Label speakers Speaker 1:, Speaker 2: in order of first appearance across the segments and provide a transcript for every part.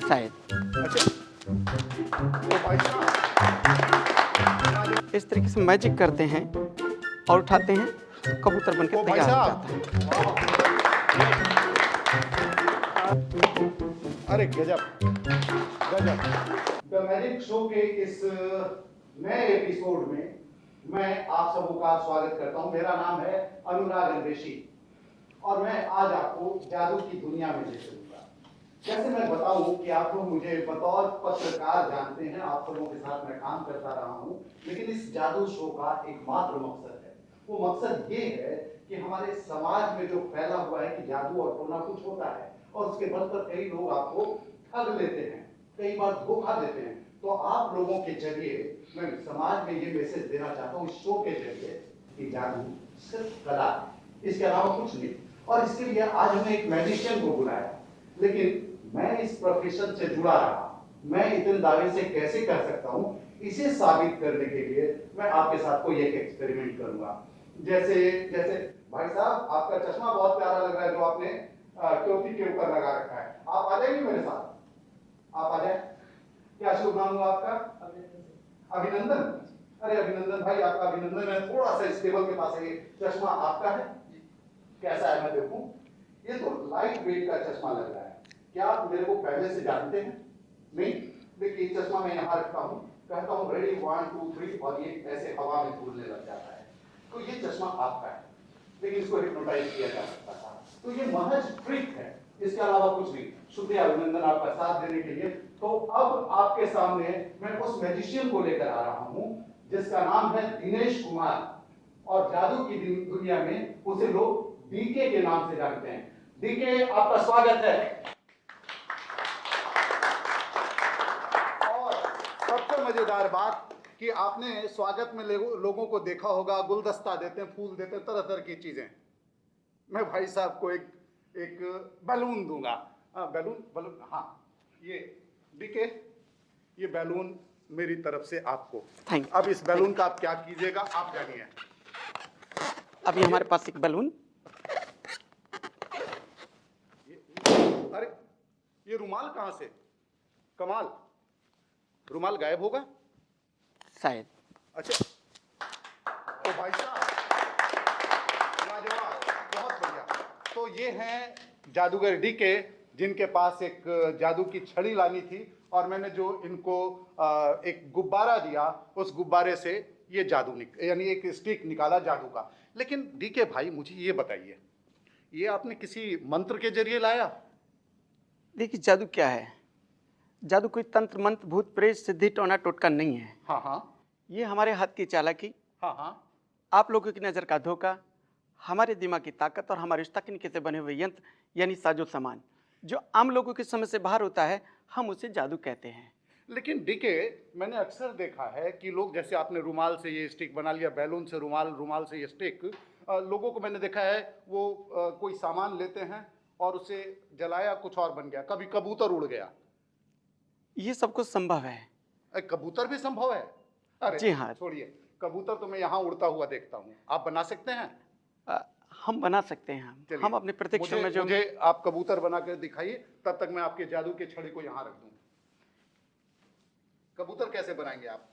Speaker 1: शायद।
Speaker 2: अच्छा, ओ भाई साहब,
Speaker 1: इस तरीके से मैजिक करते हैं और उठाते हैं तो कबूतर बन
Speaker 2: ओ
Speaker 1: के
Speaker 2: भाई
Speaker 1: तैयार हो
Speaker 2: साहब,
Speaker 1: जाता है।
Speaker 2: अरे गजब गजब। द मैजिक शो के इस नए एपिसोड में मैं आप सबों का स्वागत करता हूं। मेरा नाम है अनुराग अन्वेषी और मैं आज आपको जादू की दुनिया में ले चलूंगा। जैसे मैं बताऊं कि आप लोग मुझे बतौर पत्रकार जानते हैं, आप लोगों के साथ मैं काम करता रहा हूं, लेकिन इस जादू शो का एकमात्र मकसद है, वो मकसद ये है कि हमारे समाज में जो फैला हुआ है कि जादू और टोना कुछ होता है और उसके बल पर कई लोग आपको ठग लेते हैं, कई बार धोखा देते हैं। तो आप लोगों के जरिए मैं समाज में ये मैसेज देना चाहता हूँ इस शो के जरिए कि जादू सिर्फ कला है, इसके अलावा कुछ नहीं। और इसके लिए आज हमने एक मैजिशियन को बुलाया, लेकिन मैं इस प्रोफेशन से जुड़ा रहा, मैं इतने दावे से कैसे कर सकता हूँ, इसे साबित करने के लिए मैं आपके साथ कोई एक एक्सपेरिमेंट करूंगा। जैसे जैसे भाई साहब, आपका चश्मा बहुत प्यारा लग रहा है जो आपने टोपी के ऊपर लगा रखा है। आप आ जाएंगे मेरे साथ, आप आ जाए। क्या शुभ नाम हुआ आपका? अभिनंदन। अरे अभिनंदन भाई, आपका अभिनंदन है। थोड़ा सा इस टेबल के पास है, ये चश्मा आपका है? कैसा है मैं देखूं? ये तो लाइट वेट का चश्मा लग रहा है। क्या आप मेरे को पहले से जानते हैं? नहीं। देखिए चश्मा मैं यहाँ रखता हूँ, कहता हूँ रेडी 1 2 3 और ये ऐसे हवा में घूमने लग जाता है। तो ये चश्मा आपका है, लेकिन इसको हिप्नोटाइज किया जा सकता था। तो ये महज ट्रिक है, इसके अलावा कुछ नहीं। शुक्रिया अभिनंदन आपका साथ देने के लिए। तो अब आपके सामने मैं उस मैजिशियन को लेकर आ रहा हूं जिसका नाम है दिनेश कुमार, और जादू की दुनिया में उसे लोग डीके के नाम से जानते हैं। डीके, आपका स्वागत है। और सबसे मजेदार बात कि आपने स्वागत में लोगों को देखा होगा, गुलदस्ता देते हैं, फूल देते हैं, तरह तरह की चीजें। मैं भाई साहब को एक बैलून दूंगा। बैलून बैलून, हाँ ये डीके, ये बैलून मेरी तरफ से आपको।
Speaker 1: Thank you.
Speaker 2: अब इस बैलून का आप क्या कीजिएगा, आप जानिए।
Speaker 1: अभी हमारे पास एक बैलून।
Speaker 2: अरे ये रुमाल कहां से? कमाल, रुमाल गायब होगा
Speaker 1: शायद।
Speaker 2: अच्छा, तो भाई साहब लाजवाब, बहुत बढ़िया। तो ये हैं जादूगर डीके, जिनके पास एक जादू की छड़ी लानी थी, और मैंने जो इनको एक गुब्बारा दिया, उस गुब्बारे से ये जादू यानी एक स्टिक निकाला जादू का। लेकिन डीके भाई मुझे ये बताइए, ये आपने किसी मंत्र के जरिए लाया?
Speaker 1: देखिए जादू क्या है, जादू कोई तंत्र मंत्र भूत प्रेत सिद्धि टोना टोटका नहीं है।
Speaker 2: हाँ हाँ
Speaker 1: ये हमारे हाथ की चालाकी,
Speaker 2: हाँ हाँ।
Speaker 1: आप लोगों की नज़र का धोखा, हमारे दिमाग की ताकत और हमारे उस तकनीक से बने हुए यंत्र यानी साजो सामान जो आम लोगों की समझ से बाहर होता है, हम उसे जादू कहते हैं।
Speaker 2: लेकिन डीके, मैंने अक्सर देखा है कि लोग, जैसे आपने रुमाल से ये स्टिक बना लिया, बैलून से रुमाल, रुमाल से ये स्टिक, लोगों को मैंने देखा है वो कोई सामान लेते हैं और उसे जलाया, कुछ और बन गया। कभी कबूतर उड़ गया।
Speaker 1: ये सब कुछ संभव है।
Speaker 2: कबूतर भी संभव है? अरे
Speaker 1: जी हाँ।
Speaker 2: छोड़िए, कबूतर तो मैं यहाँ उड़ता हुआ देखता हूँ, आप बना सकते हैं?
Speaker 1: हम बना सकते हैं।
Speaker 2: चलिए,
Speaker 1: हम अपने प्रत्यक्ष में जो
Speaker 2: मुझे आप कबूतर बना कर दिखाइए, तब तक मैं आपके जादू के छड़ी को यहाँ रख दूँ। कबूतर कैसे बनाएंगे आप?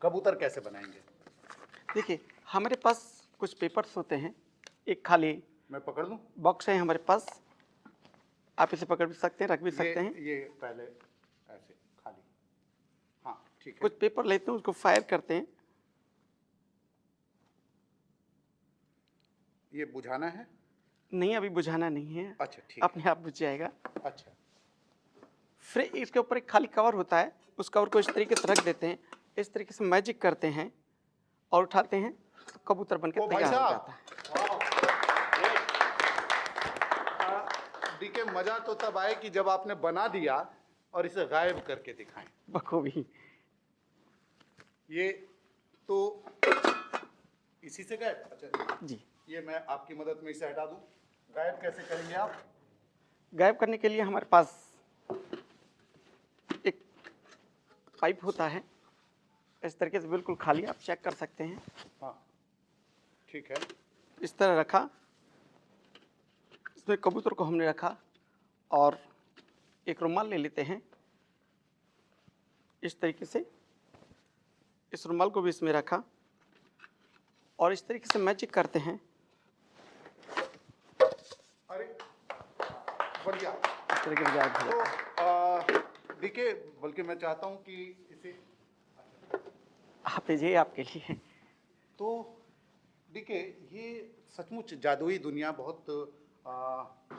Speaker 2: कबूतर कैसे बनाएंगे?
Speaker 1: देखिए हमारे पास कुछ पेपर्स होते हैं, एक खाली
Speaker 2: मैं पकड़ लूँ?
Speaker 1: बॉक्स है हमारे पास, आप इसे पकड़ भी सकते हैं, रख भी सकते हैं।
Speaker 2: ये पहले ऐसे खाली, हाँ ठीक है।
Speaker 1: कुछ पेपर लेते हैं, उसको फायर करते हैं।
Speaker 2: ये बुझाना है?
Speaker 1: नहीं, अभी बुझाना नहीं है।
Speaker 2: अच्छा ठीक
Speaker 1: अपने आप बुझ जाएगा।
Speaker 2: अच्छा,
Speaker 1: फिर इसके ऊपर एक खाली कवर होता है, उस कवर को इस तरीके से रख देते हैं, इस तरीके से मैजिक करते हैं और उठाते हैं तो कबूतर बनके
Speaker 2: ओ भाई
Speaker 1: तैयार हो
Speaker 2: साहब,
Speaker 1: जाता है।
Speaker 2: डीके, मजा तो तब आए कि जब आपने बना दिया और इसे गायब करके दिखाएं।
Speaker 1: बखूबी।
Speaker 2: ये तो इसी से गायब? अच्छा
Speaker 1: जी।
Speaker 2: ये मैं आपकी मदद में इसे हटा दूं। गायब कैसे करेंगे आप?
Speaker 1: गायब करने के लिए हमारे पास एक पाइप होता है, इस तरीके से बिल्कुल खाली, आप चेक कर सकते हैं।
Speaker 2: हाँ ठीक है।
Speaker 1: इस तरह रखा, इसमें कबूतर को हमने रखा और एक रुमाल ले लेते हैं इस तरीके से, इस रुमाल को भी इसमें रखा और इस तरीके से मैजिक करते हैं।
Speaker 2: अरे बढ़िया।
Speaker 1: इस तरीके से गायब हो जाता है।
Speaker 2: तो देखिए, बल्कि मैं चाहता हूँ कि इसे
Speaker 1: आप ये आपके लिए।
Speaker 2: तो देखिए, ये सचमुच जादुई दुनिया बहुत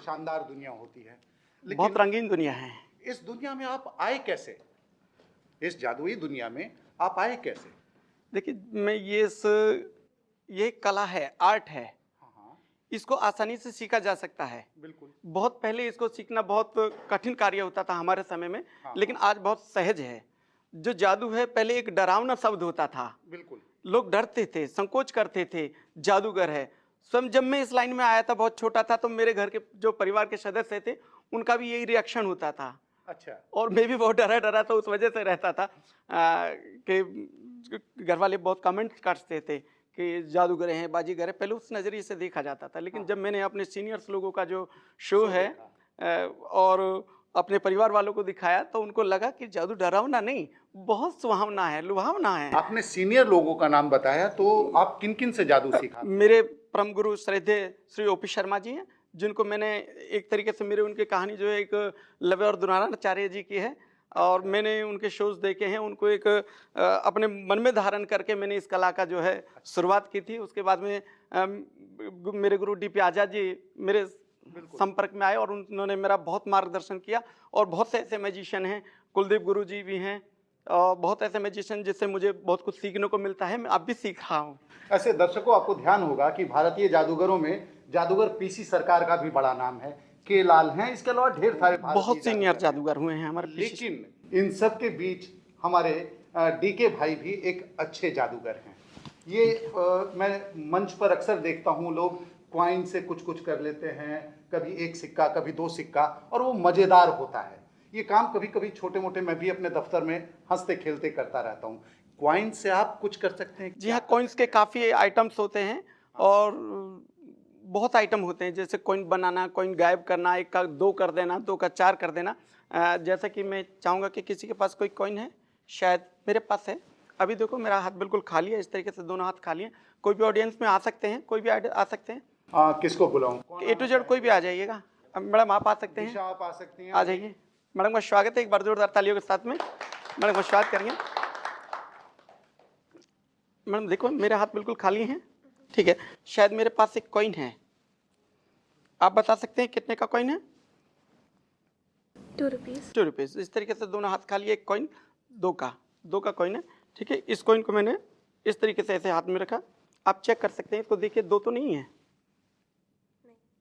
Speaker 2: शानदार दुनिया होती है,
Speaker 1: बहुत रंगीन दुनिया है।
Speaker 2: इस दुनिया में आप आए कैसे? इस जादुई दुनिया में आप आए कैसे?
Speaker 1: देखिए, मैं ये कला है, आर्ट है,
Speaker 2: हाँ,
Speaker 1: इसको आसानी से सीखा जा सकता है।
Speaker 2: बिल्कुल।
Speaker 1: बहुत पहले इसको सीखना बहुत कठिन कार्य होता था हमारे समय में,
Speaker 2: हाँ,
Speaker 1: लेकिन आज बहुत सहज है। जो जादू है पहले एक डरावना शब्द होता था,
Speaker 2: बिल्कुल।
Speaker 1: लोग डरते थे, संकोच करते थे, जादूगर है। स्वयं जब मैं इस लाइन में आया था, बहुत छोटा था, तो मेरे घर के जो परिवार के सदस्य थे उनका भी यही रिएक्शन होता था।
Speaker 2: अच्छा।
Speaker 1: और मैं भी बहुत डरा डरा तो उस वजह से रहता था कि घर वाले बहुत कमेंट करते थे कि जादूगर हैं, बाजीगर है। पहले उस नज़रिए से देखा जाता था, लेकिन जब मैंने अपने सीनियर्स लोगों का जो शो है और अपने परिवार वालों को दिखाया, तो उनको लगा कि जादू डरावना नहीं, बहुत सुहावना है, लुभावना है।
Speaker 2: आपने सीनियर लोगों का नाम बताया, तो आप किन किन से जादू सीखा?
Speaker 1: मेरे परम गुरु श्रद्धेय श्री ओपी शर्मा जी हैं, जिनको मैंने एक तरीके से मेरे उनकी कहानी जो है एक लवे और दुलाराचार्य जी की है, और मैंने उनके शोज देखे हैं। उनको एक अपने मन में धारण करके मैंने इस कला का जो है शुरुआत की थी। उसके बाद में मेरे गुरु DP आजाद जी मेरे संपर्क में आए और उन्होंने मेरा बहुत मार्गदर्शन किया। और बहुत से ऐसे मैजिशियन हैं, कुलदीप गुरु जी भी हैं, और बहुत ऐसे मैजिशियन जिससे मुझे बहुत कुछ सीखने को मिलता है। मैं अब भी सीख रहा हूँ।
Speaker 2: ऐसे दर्शकों, आपको ध्यान होगा कि भारतीय जादूगरों में जादूगर PC सरकार का भी बड़ा नाम है, के लाल हैं, इसके अलावा ढेर सारे
Speaker 1: बहुत सीनियर जादूगर हुए हैं हमारे पीछे।
Speaker 2: लेकिन इन सब के बीच हमारे DK भाई भी एक अच्छे जादूगर हैं। ये मैं मंच पर अक्सर देखता हूँ, लोग क्वाइन से कुछ कुछ कर लेते हैं, कभी एक सिक्का, कभी 2 सिक्का, और वो मज़ेदार होता है। ये काम कभी कभी छोटे मोटे मैं भी अपने दफ्तर में हंसते खेलते करता रहता हूँ। क्वाइन से आप कुछ कर सकते हैं?
Speaker 1: जी हाँ, कॉइन्स के काफ़ी आइटम्स होते हैं और बहुत आइटम होते हैं, जैसे कॉइन बनाना, कॉइन गायब करना, 1 का 2 कर देना, 2 का 4 कर देना। जैसा कि मैं चाहूँगा कि किसी के पास कोई कॉइन है, शायद मेरे पास है। अभी देखो मेरा हाथ बिल्कुल खाली है, इस तरीके से दोनों हाथ खाली हैं। कोई भी ऑडियंस में आ सकते हैं, कोई भी आ सकते हैं।
Speaker 2: किसको बुलाऊं?
Speaker 1: A to Z कोई भी आ जाइएगा। अब मैडम आप आ सकते हैं,
Speaker 2: आप आ सकती हैं,
Speaker 1: आ जाइए। मैडम का स्वागत है एक बार जोरदार तालियों के साथ में। मैडम का स्वागत करेंगे। मैडम देखो मेरे हाथ बिल्कुल खाली हैं, ठीक है। शायद मेरे पास एक कॉइन है, आप बता सकते हैं कितने का कॉइन है?
Speaker 3: 2 रुपीज़।
Speaker 1: 2 रुपीज़। इस तरीके से दोनों हाथ खाली, एक कॉइन 2 का कॉइन है, ठीक है। इस कॉइन को मैंने इस तरीके से ऐसे हाथ में रखा, आप चेक कर सकते हैं इसको, देखिए 2 तो नहीं है,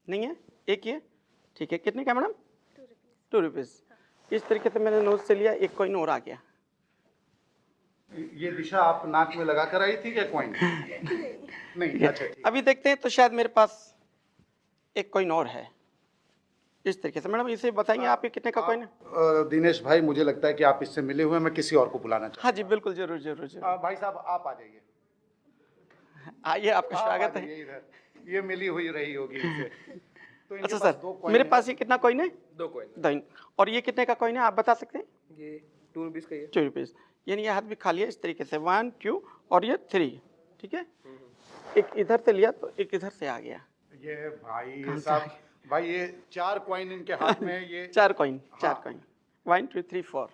Speaker 1: नहीं है, एक ही है, ठीक है। कितने का मैडम? 2 रुपीज़। इस तरीके से मैंने नोट से लिया, एक कॉइन और आ गया।
Speaker 2: ये दिशा आप नाक में लगा कर आई थी क्या क्वाइन? नहीं, अच्छा ठीक।
Speaker 1: अभी देखते हैं, तो शायद मेरे पास एक कॉइन और है इस तरीके से। मैडम इसे बताइए आप ये कितने का कॉइन है?
Speaker 2: दिनेश भाई, मुझे लगता है कि आप इससे मिले हुए हैं, मैं किसी और को बुलाना चाहता
Speaker 1: हाँ जी बिल्कुल, जरूर जरूर जरूर।
Speaker 2: हूं। भाई साहब, आप आ जाइए।
Speaker 1: आइए, आपका स्वागत है।
Speaker 2: इधर, ये मिली हुई रही होगी इनसे। तो इनके
Speaker 1: अच्छा
Speaker 2: पास
Speaker 1: सर,
Speaker 2: 2 कॉइन
Speaker 1: मेरे
Speaker 2: हैं।
Speaker 1: पास ये कितना कॉइन है?
Speaker 4: 2 कॉइन।
Speaker 1: 2। और ये कितने का कॉइन है, आप बता सकते हैं?
Speaker 4: ये 2 रुपीज़ का ही है।
Speaker 1: 2 रुपीज़। यानी ये हाथ भी खाली है इस तरीके से, 1 2 और ये 3, ठीक है। एक इधर से लिया तो एक इधर से आ गया।
Speaker 2: ये भाई साहब, भाई ये 4 कॉइन इनके हाथ में है। ये
Speaker 1: 4 कॉइन, 4
Speaker 2: हाँ।
Speaker 1: कॉइन, 1 2 3 4,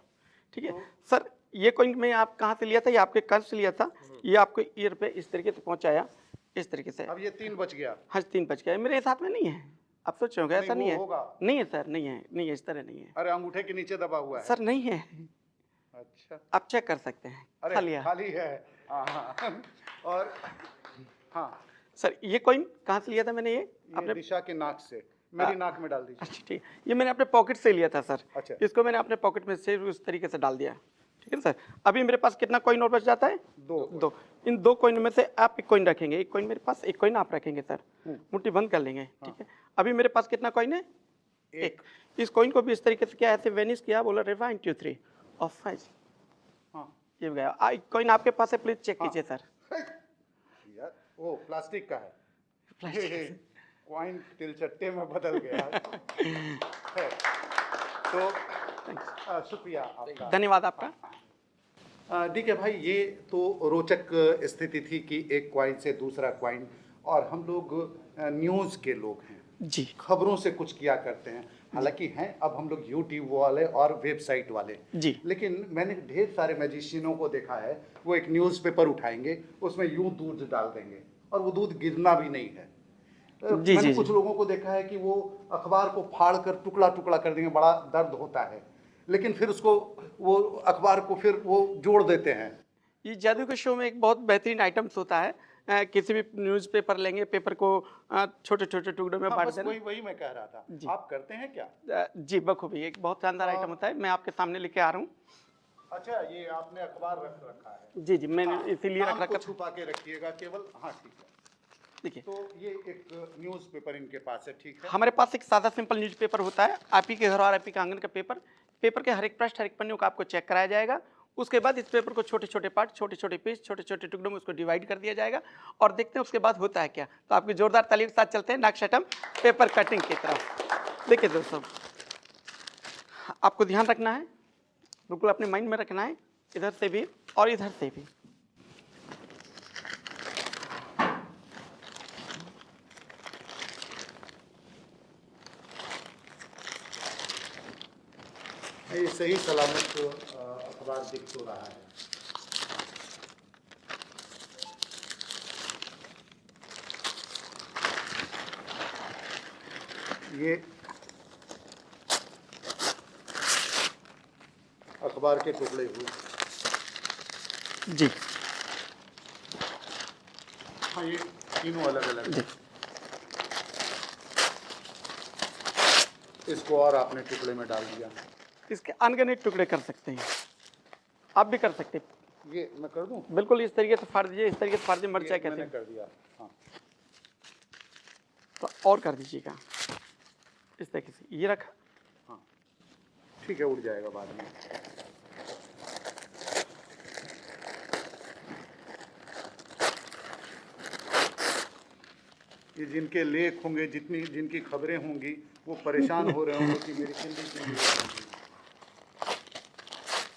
Speaker 1: ठीक है। सर ये कॉइन में आप कहाँ से लिया था? ये आपके कर्ज से लिया था, ये आपको ईयर पे इस तरीके से पहुँचाया, इस तरीके से।
Speaker 2: अब ये 3 बच गया।
Speaker 1: हाँ 3 बच गया। मेरे साथ में नहीं है, आप सोच रहे होंगे ऐसा
Speaker 2: नहीं,
Speaker 1: नहीं
Speaker 2: वो
Speaker 1: है।
Speaker 2: होगा।
Speaker 1: नहीं है सर, नहीं है, नहीं है, इस तरह नहीं है
Speaker 2: अरे अंगूठे के नीचे दबा हुआ है।
Speaker 1: सर, नहीं है।
Speaker 2: अच्छा,
Speaker 1: आप चेक कर सकते हैं,
Speaker 2: अरे
Speaker 1: खाली है।
Speaker 2: खाली है। हाँ। और हाँ,
Speaker 1: सर ये कॉइन कहाँ से लिया था मैंने? ये
Speaker 2: अपने दिशा के नाक से, मेरी नाक में डाल दीजिए।
Speaker 1: अच्छा ठीक, ये मैंने अपने पॉकेट से लिया था सर।
Speaker 2: अच्छा।
Speaker 1: इसको मैंने अपने पॉकेट में से उस तरीके से डाल दिया, ठीक है सर। अभी मेरे पास कितना कॉइन और बच जाता है?
Speaker 2: 2।
Speaker 1: इन 2 कॉइन में से आप एक कॉइन रखेंगे, एक कॉइन मेरे पास, एक कॉइन आप रखेंगे सर। मुट्ठी बंद कर लेंगे, ठीक है। अभी मेरे पास कितना कॉइन है? 1। इस कॉइन को भी इस तरीके से क्या ऐसे वेनिश किया, बोला रिवाइंड 2 3 और 5।
Speaker 2: हाँ
Speaker 1: ये गया। कॉइन आपके पास है, प्लीज चेक कीजिए सर।
Speaker 2: यार, वो प्लास्टिक का है। कॉइन तिलचट्टे में बदल गया है। तो शुक्रिया आपका।
Speaker 1: धन्यवाद आपका।
Speaker 2: डीके भाई, ये तो रोचक स्थिति थी कि एक क्वाइन से दूसरा क्वाइन, और हम लोग न्यूज़ के लोग हैं
Speaker 1: जी
Speaker 2: खबरों से कुछ किया करते हैं। हालांकि हैं अब हम लोग यूट्यूब वाले और वेबसाइट वाले
Speaker 1: जी।
Speaker 2: लेकिन मैंने ढेर सारे मैजिशियनों को देखा है, वो एक न्यूज़पेपर उठाएंगे, उसमें यूं दूध डाल देंगे और वो दूध गिरना भी नहीं है।
Speaker 1: जी,
Speaker 2: मैंने
Speaker 1: जी,
Speaker 2: कुछ
Speaker 1: जी।
Speaker 2: लोगों को देखा है कि वो अखबार को फाड़ कर टुकड़ा टुकड़ा कर देंगे, बड़ा दर्द होता है, लेकिन फिर उसको वो अखबार को फिर वो जोड़ देते हैं।
Speaker 1: ये जादू के शो में एक बहुत बेहतरीन आइटम्स होता है। किसी भी न्यूज़पेपर लेंगे, पेपर को छोटे छोटे टुकड़ों में
Speaker 2: हाँ,
Speaker 1: बांट
Speaker 2: बस
Speaker 1: देना।
Speaker 2: वही मैं कह रहा था।
Speaker 1: जी।
Speaker 2: आप करते हैं क्या?
Speaker 1: जी बखूबी, एक बहुत शानदार आइटम होता है, मैं आपके सामने लेके आ रहा हूँ।
Speaker 2: अच्छा, ये आपने अखबार रख रखा है?
Speaker 1: जी जी, मैंने
Speaker 2: हाँ,
Speaker 1: इसीलिए
Speaker 2: नाम
Speaker 1: रख
Speaker 2: को
Speaker 1: रखा था।
Speaker 2: छुपा के रखिएगा केवल। हाँ, ठीक है।
Speaker 1: देखिए,
Speaker 2: तो ये एक न्यूज़पेपर इनके पास है, ठीक है?
Speaker 1: हमारे पास एक सादा सिंपल न्यूज़पेपर होता है, आप ही के घर और आप ही के आंगन का पेपर। पेपर के हर एक पृष्ठ, हर एक पन्ने को आपको चेक कराया जाएगा। उसके बाद इस पेपर को छोटे छोटे पार्ट, छोटे छोटे पीस, छोटे छोटे टुकड़ों में उसको डिवाइड कर दिया जाएगा और देखते हैं उसके बाद होता है क्या। तो आपकी जोरदार तालियों के साथ चलते हैं नागशटम पेपर कटिंग की तरफ। देखिए दोस्तों, आपको ध्यान रखना है, बिल्कुल अपने माइंड में रखना है, इधर से भी और इधर से भी।
Speaker 2: ये सही सलामत अखबार दिख तो रहा है। ये अखबार के टुकड़े हुए।
Speaker 1: जी
Speaker 2: हाँ, ये तीनों अलग अलग
Speaker 1: जी।
Speaker 2: हैं। इसको और आपने टुकड़े में डाल दिया।
Speaker 1: इसके अनगिनत टुकड़े कर सकते हैं, आप भी कर सकते हैं।
Speaker 2: ये मैं कर दूं?
Speaker 1: बिल्कुल इस तरीके से फाड़ दीजिए, इस तरीके से फाड़ दीजिए, मर्चा
Speaker 2: ये
Speaker 1: कहते
Speaker 2: मैंने
Speaker 1: हैं।
Speaker 2: कर दिया। हाँ,
Speaker 1: तो और कर दीजिएगा इस तरीके से, ये रखा।
Speaker 2: हाँ, ठीक है, उड़ जाएगा बाद में। ये जिनके लेख होंगे, जितनी जिनकी खबरें होंगी, वो परेशान हो रहे होंगे कि मेरी किल्ली किल्ली होगी।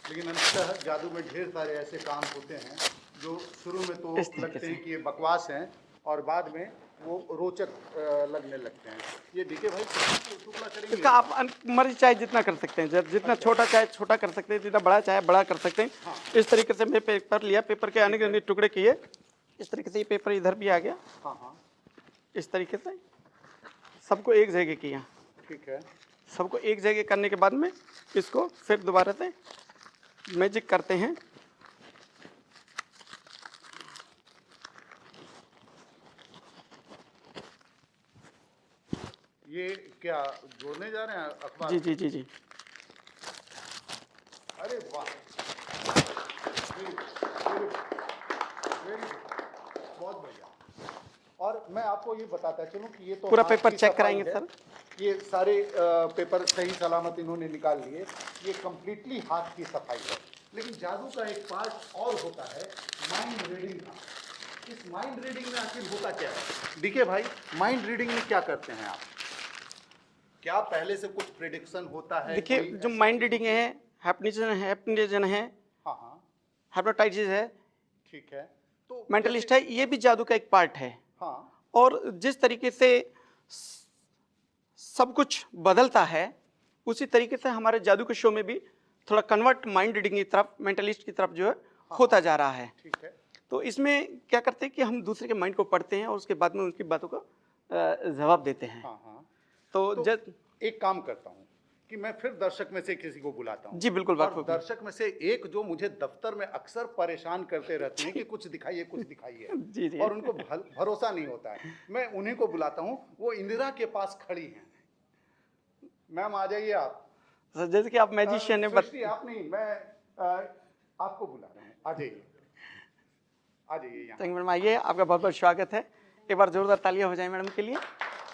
Speaker 2: लेकिन अंततः जादू में ढेर सारे ऐसे काम होते हैं जो शुरू में तो
Speaker 1: इस तरीके
Speaker 2: लगते हैं
Speaker 1: से।
Speaker 2: कि ये बकवास हैं और बाद में वो रोचक लगने लगते हैं। ये डीके भाई टुकड़ा करेंगे?
Speaker 1: इसका आप मर्जी चाहे जितना कर सकते हैं, जितना छोटा चाहे छोटा कर सकते हैं, जितना बड़ा चाहे बड़ा कर सकते हैं।
Speaker 2: हाँ।
Speaker 1: इस तरीके से मैं पेपर लिया, पेपर के अनगिनत टुकड़े किए, इस तरीके से ये पेपर इधर भी आ गया,
Speaker 2: हाँ हाँ,
Speaker 1: इस तरीके से सबको एक जगह किया।
Speaker 2: ठीक है।
Speaker 1: सबको एक जगह करने के बाद में इसको फिर दोबारा से मैजिक करते हैं।
Speaker 2: ये क्या जोड़ने जा रहे हैं अखबार?
Speaker 1: जी जी जी जी।
Speaker 2: अरे वाह, वेरी गुड, बहुत बढ़िया। और मैं आपको ये बताता चलूं कि ये तो
Speaker 1: पूरा
Speaker 2: हाथ
Speaker 1: पेपर
Speaker 2: की
Speaker 1: चेक
Speaker 2: सफाई
Speaker 1: कराएंगे
Speaker 2: है।
Speaker 1: सर।
Speaker 2: ये सारे पेपर सही सलामत इन्होंने निकाल लिए। ये कम्प्लीटली हाथ की सफाई है। लेकिन जादू का एक पार्ट और होता है, माइंड रीडिंग का। इस माइंड रीडिंग में आखिर होता क्या है? डीके भाई, माइंड रीडिंग में क्या करते हैं आप? क्या पहले से कुछ प्रेडिक्शन होता है?
Speaker 1: देखिए,
Speaker 2: कोई
Speaker 1: जो
Speaker 2: ऐसा-
Speaker 1: माइंड रीडिंग है, हैप्निजन है,
Speaker 2: हाँ हाँ,
Speaker 1: हाइप्नोटाइसिस है,
Speaker 2: ठीक है। तो
Speaker 1: मेंटलिस्ट है, ये भी जादू का एक पार्ट है।
Speaker 2: हाँ,
Speaker 1: और जिस तरीके से सब कुछ बदलता है, उसी तरीके से हमारे जादू के शो में भी थोड़ा कन्वर्ट माइंड रीडिंग की तरफ, मेंटलिस्ट की तरफ जो है होता जा रहा है।
Speaker 2: ठीक है।
Speaker 1: तो इसमें क्या करते हैं कि हम दूसरे के माइंड को पढ़ते हैं और उसके बाद में उनकी बातों का जवाब देते हैं।
Speaker 2: हाँ हाँ,
Speaker 1: तो
Speaker 2: तो एक काम करता हूँ कि मैं फिर दर्शक में से किसी को बुलाता हूँ।
Speaker 1: जी बिल्कुल,
Speaker 2: और
Speaker 1: बात
Speaker 2: दर्शक में से एक जो मुझे दफ्तर में अक्सर परेशान करते रहते हैं कि कुछ दिखाइए कुछ दिखाइए,
Speaker 1: जी, जी।
Speaker 2: और उनको भरोसा नहीं होता है, मैं उन्हीं को बुलाता हूँ। वो इंदिरा के पास खड़ी हैं। मैम आ जाइए आप।
Speaker 1: सर, जैसे कि आप मैजिशियन है,
Speaker 2: सृष्टि, आप नहीं, मैं आपको बुला रहा हूँ। आ जाइए, आ जाइए यहाँ।
Speaker 1: थैंक यू मैडम, आइए, आपका बहुत बहुत स्वागत है। एक बार जोरदार तालियां हो जाए मैडम के लिए।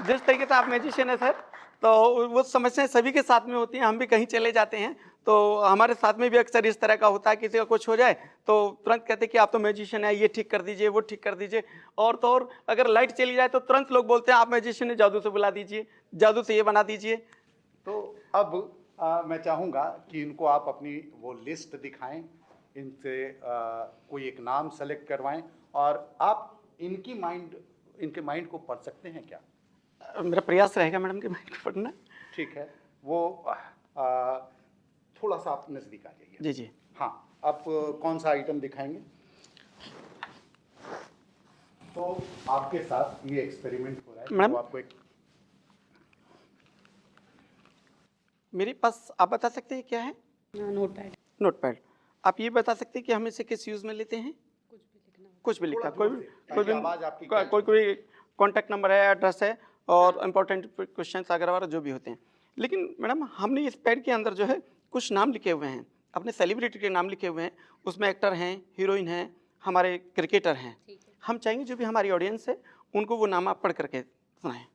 Speaker 1: जिस तरीके से आप मैजिशियन है सर, तो वो समस्याएं सभी के साथ में होती हैं। हम भी कहीं चले जाते हैं तो हमारे साथ में भी अक्सर इस तरह का होता है, किसी का कुछ हो जाए तो तुरंत कहते हैं कि आप तो मैजिशियन है, ये ठीक कर दीजिए, वो ठीक कर दीजिए। और तो और अगर लाइट चली जाए तो तुरंत लोग बोलते हैं आप मैजिशियन है, जादू से बुला दीजिए, जादू से ये बना दीजिए।
Speaker 2: तो अब मैं चाहूँगा कि इनको आप अपनी वो लिस्ट दिखाएं, इनसे कोई एक नाम सेलेक्ट करवाएं और आप इनके माइंड को पढ़ सकते हैं क्या?
Speaker 1: मेरा प्रयास रहेगा मैडम कि मैं पढ़ना।
Speaker 2: ठीक है, वो थोड़ा सा आप नज़दीक आ जाइए।
Speaker 1: जी जी।
Speaker 2: हाँ, आप कौन सा आइटम दिखाएंगे? तो आपके साथ ये एक्सपेरिमेंट हो रहा है।
Speaker 1: मैडम?
Speaker 2: तो आपको एक
Speaker 1: मेरे पास आप बता सकते हैं क्या है?
Speaker 5: Note pad.
Speaker 1: नोटपैड। आप ये बता सकते हैं कि हम इसे किस यूज़ में लेते हैं? कुछ भी लिखना,
Speaker 2: थोड़ा जोर से, ताकि आवाज़ आपकी कैच हो।
Speaker 1: कोई कॉन्टैक्ट नंबर है, एड्रेस है और इम्पोर्टेंट क्वेश्चंस वगैरह जो भी होते हैं। लेकिन मैडम हमने इस पैड के अंदर जो है कुछ नाम लिखे हुए हैं, अपने सेलिब्रिटी के नाम लिखे हुए हैं, उसमें एक्टर हैं, हीरोइन हैं, हमारे क्रिकेटर हैं। हम चाहेंगे जो भी हमारी ऑडियंस है उनको वो नाम आप पढ़ करके सुनाएं।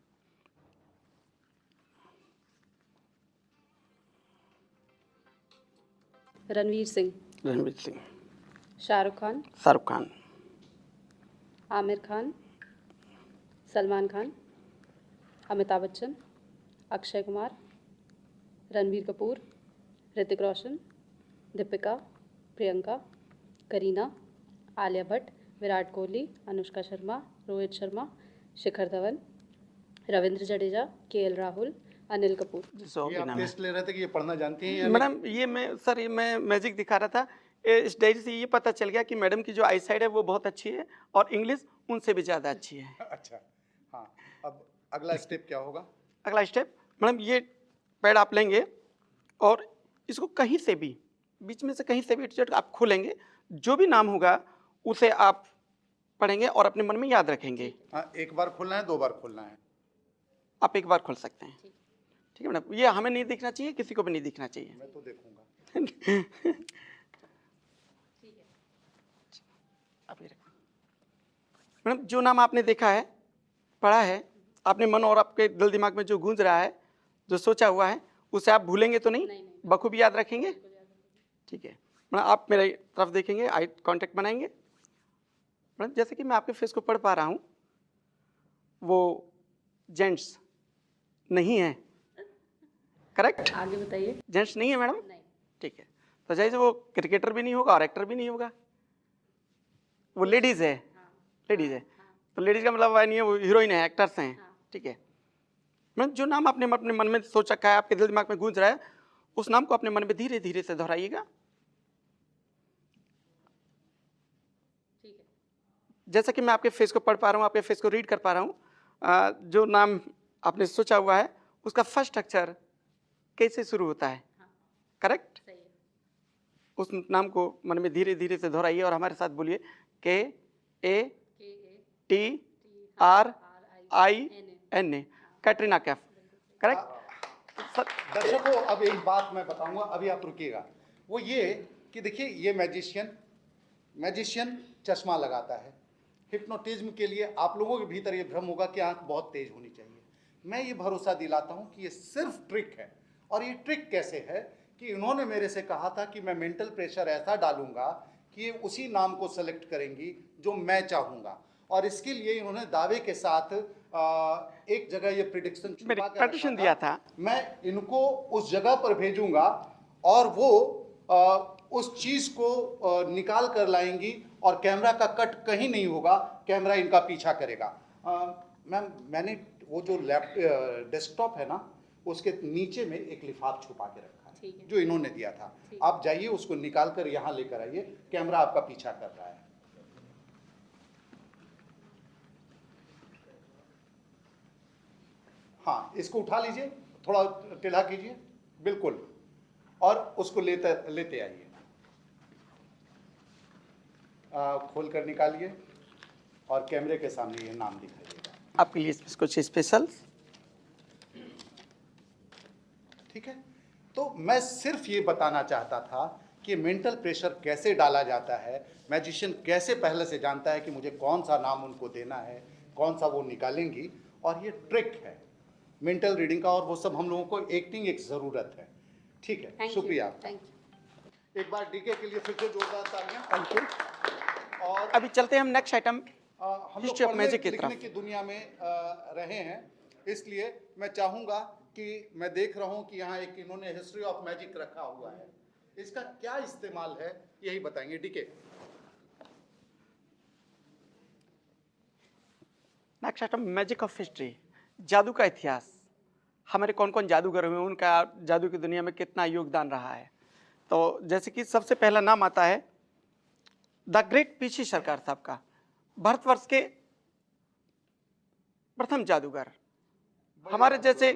Speaker 5: रणवीर सिंह,
Speaker 1: रणवीर सिंह,
Speaker 5: शाहरुख खान,
Speaker 1: शाहरुख खान,
Speaker 5: आमिर खान, सलमान खान, अमिताभ बच्चन, अक्षय कुमार, रणबीर कपूर, ऋतिक रोशन, दीपिका, प्रियंका, करीना, आलिया भट्ट, विराट कोहली, अनुष्का शर्मा, रोहित शर्मा, शिखर धवन, रविंद्र जडेजा, केएल राहुल, अनिल कपूर।
Speaker 1: जैसे और
Speaker 2: ये
Speaker 1: भी
Speaker 2: आप
Speaker 1: नाम है।
Speaker 2: टेस्ट ले रहे थे कि ये पढ़ना जानती हैं या नहीं?
Speaker 1: मैडम ये मैं मैजिक दिखा रहा था। इस डायरी से ये पता चल गया कि मैडम की जो आई साइड है वो बहुत अच्छी है और इंग्लिश उनसे भी ज़्यादा अच्छी है।
Speaker 2: अच्छा, हाँ। अब अगला स्टेप क्या होगा?
Speaker 1: अगला स्टेप मैडम, ये पैड आप लेंगे और इसको कहीं से भी बीच में से कहीं से भी आप खोलेंगे, जो भी नाम होगा उसे आप पढ़ेंगे और अपने मन में याद रखेंगे।
Speaker 2: हाँ, एक बार खोलना है, 2 बार खोलना है?
Speaker 1: आप एक बार खोल सकते हैं। ठीक है मैडम, ये हमें नहीं दिखना चाहिए, किसी को भी नहीं दिखना चाहिए।
Speaker 2: मैं तो देखूंगा।
Speaker 1: आप ये रखें। मैडम जो नाम आपने देखा है, पढ़ा है, आपने मन और आपके दिल दिमाग में जो गूंज रहा है, जो सोचा हुआ है, उसे आप भूलेंगे तो नहीं, बखूबी याद रखेंगे। ठीक है मैडम, आप मेरी तरफ देखेंगे, आई कांटेक्ट बनाएंगे। मैडम जैसे कि मैं आपके फेस को पढ़ पा रहा हूँ, वो जेंट्स नहीं है, करेक्ट?
Speaker 5: आगे बताइए।
Speaker 1: जेंट्स नहीं है मैडम?
Speaker 5: नहीं।
Speaker 1: ठीक है, तो जैसे वो क्रिकेटर भी नहीं होगा और एक्टर भी नहीं होगा, वो लेडीज़ है। लेडीज़ है तो लेडीज़ का मतलब नहीं है वो हीरोइन है, एक्टर्स हैं। ठीक है मैडम, जो नाम आपने अपने मन में सोच रखा है, आपके दिल दिमाग में गूंज रहा है, उस नाम को अपने मन में धीरे धीरे से दोहराइएगा।
Speaker 5: ठीक है।
Speaker 1: जैसा कि मैं आपके फेस को पढ़ पा रहा हूँ, आपके फेस को रीड कर पा रहा हूँ, जो नाम आपने सोचा हुआ है उसका फर्स्ट अक्षर कैसे शुरू होता है, करेक्ट?
Speaker 5: सही है।
Speaker 1: उस नाम को मन में धीरे धीरे से दोहराइए और हमारे साथ बोलिए KATRINA, कैटरीना कैफ, करेक्ट?
Speaker 2: दर्शकों, अब एक बात मैं बताऊंगा, अभी आप रुकिएगा। वो ये कि देखिए, ये मैजिशियन चश्मा लगाता है। हिप्नोटिज्म के लिए आप लोगों के भीतर ये भ्रम होगा कि आंख बहुत तेज होनी चाहिए। मैं ये भरोसा दिलाता हूं कि ये सिर्फ ट्रिक है। और ये ट्रिक कैसे है कि इन्होंने मेरे से कहा था कि मैं मेंटल प्रेशर ऐसा डालूंगा कि ये उसी नाम को सेलेक्ट करेंगी जो मैं चाहूंगा। और इसके लिए इन्होंने दावे के साथ एक जगह ये प्रिडिक्शन
Speaker 1: प्रेडिक्शन दिया था।
Speaker 2: मैं इनको उस जगह पर भेजूंगा और वो उस चीज को निकाल कर लाएंगी और कैमरा का कट कहीं नहीं होगा, कैमरा इनका पीछा करेगा। मैम, मैंने वो जो डेस्कटॉप है ना, उसके नीचे में एक लिफाफ छुपा के रखा है जो इन्होंने दिया था। आप जाइए, उसको निकाल कर यहाँ लेकर आइए, कैमरा आपका पीछा कर रहा है। हाँ, इसको उठा लीजिए, थोड़ा टेढ़ा कीजिए, बिल्कुल, और उसको लेते आइए। खोल कर निकालिए और कैमरे के सामने ये नाम दिखाइएगा।
Speaker 1: आपके लिए कुछ स्पेशल।
Speaker 2: ठीक है, तो मैं सिर्फ ये बताना चाहता था कि मेंटल प्रेशर कैसे डाला जाता है, मैजिशियन कैसे पहले से जानता है कि मुझे कौन सा नाम उनको देना है, कौन सा वो निकालेंगी, और ये ट्रिक है मेंटल रीडिंग का, और वो सब हम लोगों को एक्टिंग एक ज़रूरत है। ठीक है, शुक्रिया।
Speaker 5: Thank you.
Speaker 2: एक बार डीके के लिए फिर से जोरदार तालियां।
Speaker 1: Thank you.
Speaker 2: और
Speaker 1: अभी चलते हैं हम नेक्स्ट आइटम,
Speaker 2: हम लोग
Speaker 1: हिस्ट्री ऑफ
Speaker 2: पढ़ने
Speaker 1: मैजिक की
Speaker 2: लिखने
Speaker 1: तरफ।
Speaker 2: की दुनिया में रहे हैं, इसलिए मैं चाहूँगा कि मैं देख रहा हूं कि यहाँ एक इन्होंने हिस्ट्री ऑफ मैजिक रखा हुआ है, इसका क्या इस्तेमाल है यही बताएंगे। डीके।
Speaker 1: Next item magic of history, जादू का इतिहास। हमारे कौन कौन जादूगर हुए, उनका जादू की दुनिया में कितना योगदान रहा है। तो जैसे कि सबसे पहला नाम आता है द ग्रेट पीसी सरकार साहब का, भारतवर्ष के प्रथम जादूगर, हमारे जैसे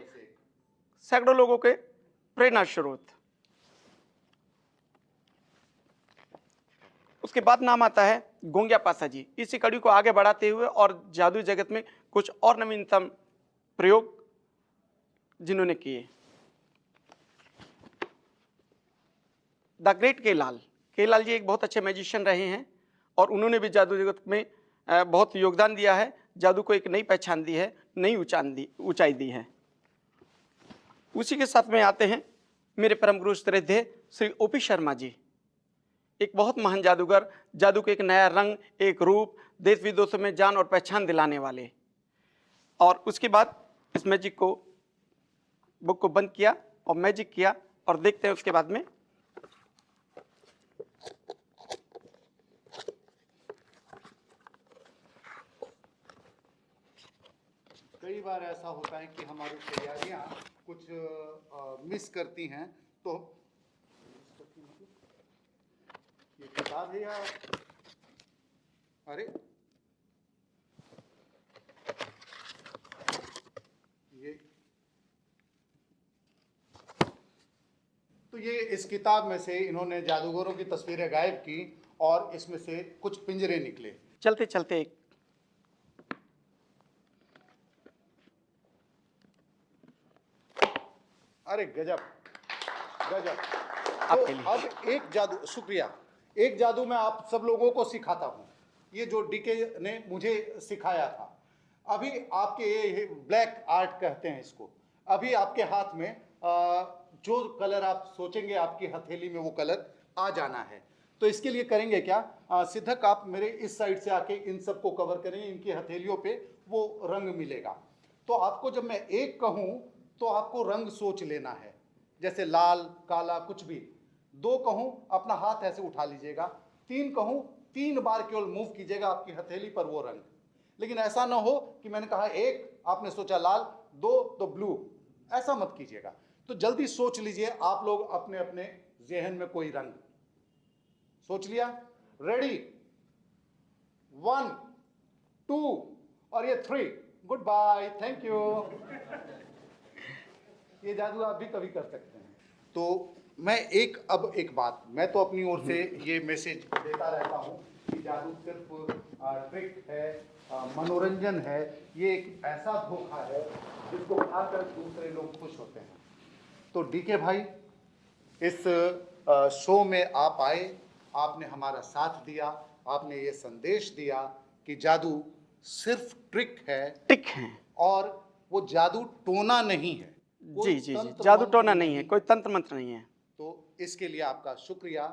Speaker 1: सैकड़ों लोगों के प्रेरणा स्रोत। उसके बाद नाम आता है गोंगिया पासा जी, इसी कड़ी को आगे बढ़ाते हुए और जादू जगत में कुछ और नवीनतम प्रयोग जिन्होंने किए। द ग्रेट केलाल जी एक बहुत अच्छे मैजिशियन रहे हैं और उन्होंने भी जादू जगत में बहुत योगदान दिया है, जादू को एक नई पहचान दी है, नई ऊंचाई दी है। उसी के साथ में आते हैं मेरे परम गुरु श्रद्धेय श्री ओपी शर्मा जी, एक बहुत महान जादूगर, जादू को एक नया रंग, एक रूप, देश विदेशों में जान और पहचान दिलाने वाले। और उसके बाद इस मैजिक को बुक को बंद किया और मैजिक किया और देखते हैं उसके बाद में।
Speaker 2: कई बार ऐसा होता है कि हमारी तैयारियां कुछ मिस करती हैं, तो ये किताब है या अरे ये तो ये इस किताब में से इन्होंने जादूगरों की तस्वीरें गायब की और इसमें से कुछ पिंजरे निकले।
Speaker 1: चलते चलते एक
Speaker 2: अरे गजब गजब।
Speaker 1: आपके
Speaker 2: तो
Speaker 1: लिए।
Speaker 2: अब एक जादू, शुक्रिया, एक जादू मैं आप सब लोगों को सिखाता हूँ, ये जो डीके ने मुझे सिखाया था। अभी आपके ये ब्लैक आर्ट कहते हैं इसको, अभी आपके हाथ में जो कलर आप सोचेंगे आपकी हथेली में वो कलर आ जाना है। तो इसके लिए करेंगे क्या, सिद्धक आप मेरे इस साइड से आके इन सबको कवर करें, इनकी हथेलियों पे वो रंग मिलेगा। तो आपको जब मैं एक कहूँ तो आपको रंग सोच लेना है, जैसे लाल काला कुछ भी। दो कहूँ अपना हाथ ऐसे उठा लीजिएगा, तीन कहूँ 3 बार केवल मूव कीजिएगा आपकी हथेली पर वो रंग। लेकिन ऐसा ना हो कि मैंने कहा एक, आपने सोचा लाल, 2 तो ब्लू, ऐसा मत कीजिएगा। तो जल्दी सोच लीजिए आप लोग अपने अपने जहन में कोई रंग सोच लिया। रेडी, 1 2 और ये 3। Good bye, thank you. ये जादू आप भी कभी कर सकते हैं। तो मैं अब एक बात, मैं तो अपनी ओर से ये मैसेज देता रहता हूँ कि जादू सिर्फ ट्रिक है, मनोरंजन है, ये एक ऐसा धोखा है जिसको खाकर दूसरे लोग खुश होते हैं। तो डीके भाई, इस शो में आप आए, आपने हमारा साथ दिया, आपने ये संदेश दिया कि जादू सिर्फ ट्रिक है और वो जादू टोना नहीं है।
Speaker 1: जी, जादू टोना नहीं है, कोई तंत्र मंत्र नहीं है।
Speaker 2: तो इसके लिए आपका शुक्रिया।